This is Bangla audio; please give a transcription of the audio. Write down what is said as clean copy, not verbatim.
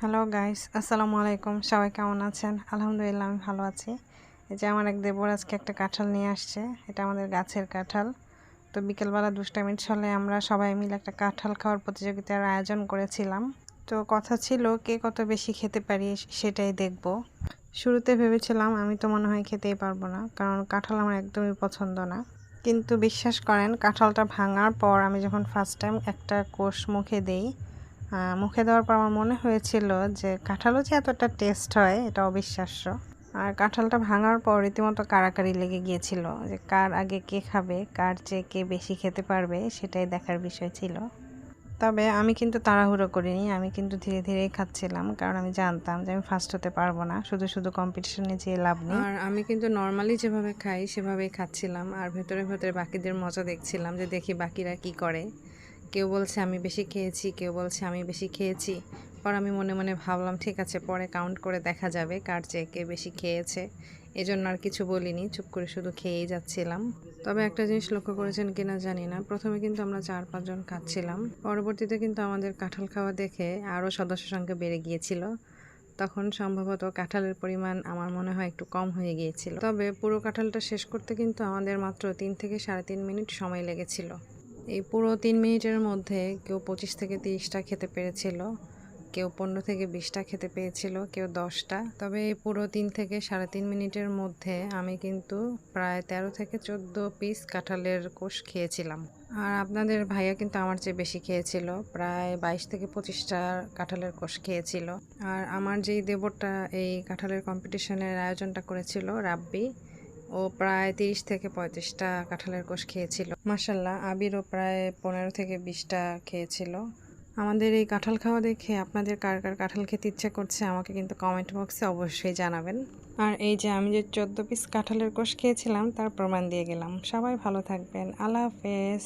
হ্যালো গাইস, আসসালামু আলাইকুম। সবাই কেমন আছেন? আলহামদুলিল্লাহ আমি ভালো আছি। এই যে আমার এক দেবর আজকে একটা কাঁঠাল নিয়ে আসছে। এটা আমাদের গাছের কাঁঠাল। তো বিকেলবেলা দুষ্টামি ছলে আমরা সবাই মিলে একটা কাঁঠাল খাওয়ার প্রতিযোগিতার আয়োজন করেছিলাম। তো কথা ছিল কে কত বেশি খেতে পারি সেটাই দেখব। শুরুতে ভেবেছিলাম আমি তো মনে হয় খেতেই পারবো না, কারণ কাঁঠাল আমার একদমই পছন্দ না। কিন্তু বিশ্বাস করেন, কাঁঠালটা ভাঙার পর আমি যখন ফার্স্ট টাইম একটা কোষ মুখে দেই, মুখে দেওয়ার পর আমার মনে হয়েছিল যে কাঁঠালও যে এতটা টেস্ট হয় এটা অবিশ্বাস্য। আর কাঁঠালটা ভাঙার পর রীতিমতো কাড়াকাড়ি লেগে গিয়েছিল যে কার আগে কে খাবে, কার চেয়ে কে বেশি খেতে পারবে সেটাই দেখার বিষয় ছিল। তবে আমি কিন্তু তাড়াহুড়ো করিনি, আমি কিন্তু ধীরে ধীরেই খাচ্ছিলাম, কারণ আমি জানতাম যে আমি ফার্স্ট হতে পারবো না, শুধু শুধু কম্পিটিশনে যেয়ে লাভ নেই। আর আমি কিন্তু নর্মালি যেভাবে খাই সেভাবেই খাচ্ছিলাম, আর ভেতরে ভেতরে বাকিদের মজা দেখছিলাম যে দেখি বাকিরা কি করে। কেউ বলছে আমি বেশি খেয়েছি, কেউ বলছে আমি বেশি খেয়েছি। পর আমি মনে মনে ভাবলাম ঠিক আছে, পরে কাউন্ট করে দেখা যাবে কার চেয়ে কে বেশি খেয়েছে। এজন্য আর কিছু বলিনি, চুপ করে শুধু খেয়েই যাচ্ছিলাম। তবে একটা জিনিস লক্ষ্য করেছেন কিনা জানি না, প্রথমে কিন্তু আমরা 4-5 জন খাচ্ছিলাম, পরবর্তীতে কিন্তু আমাদের কাঁঠাল খাওয়া দেখে আরও সদস্য সংখ্যা বেড়ে গিয়েছিল। তখন সম্ভবত কাঁঠালের পরিমাণ আমার মনে হয় একটু কম হয়ে গিয়েছিল। তবে পুরো কাঁঠালটা শেষ করতে কিন্তু আমাদের মাত্র 3 থেকে 3.5 মিনিট সময় লেগেছিল। এই পুরো 3 মিনিটের মধ্যে কেউ 25 থেকে 30টা খেতে পেরেছিল, কেউ 15 থেকে 20টা খেতে পেয়েছিল, কেউ 10টা। তবে এই পুরো 3 থেকে 3.5 মিনিটের মধ্যে আমি কিন্তু প্রায় 13 থেকে 14 পিস কাঁঠালের কোষ খেয়েছিলাম। আর আপনাদের ভাইয়া কিন্তু আমার চেয়ে বেশি খেয়েছিল, প্রায় 22 থেকে 25টা কাঁঠালের কোষ খেয়েছিল। আর আমার যেই দেবরটা এই কাঁঠালের কম্পিটিশনের আয়োজনটা করেছিল, রাব্বি, ও প্রায় 30 থেকে 35টা কাঁঠালের কোষ খেয়েছিল। মাশাল্লাহ, আবিরও প্রায় 15 থেকে 20টা খেয়েছিল। আমাদের এই কাঁঠাল খাওয়া দেখে আপনাদের কার কার কাঁঠাল খেতে ইচ্ছে করছে আমাকে কিন্তু কমেন্ট বক্সে অবশ্যই জানাবেন। আর এই যে আমি যে 14 পিস কাঁঠালের কোষ খেয়েছিলাম তার প্রমাণ দিয়ে গেলাম। সবাই ভালো থাকবেন। আল্লাহ হাফেজ।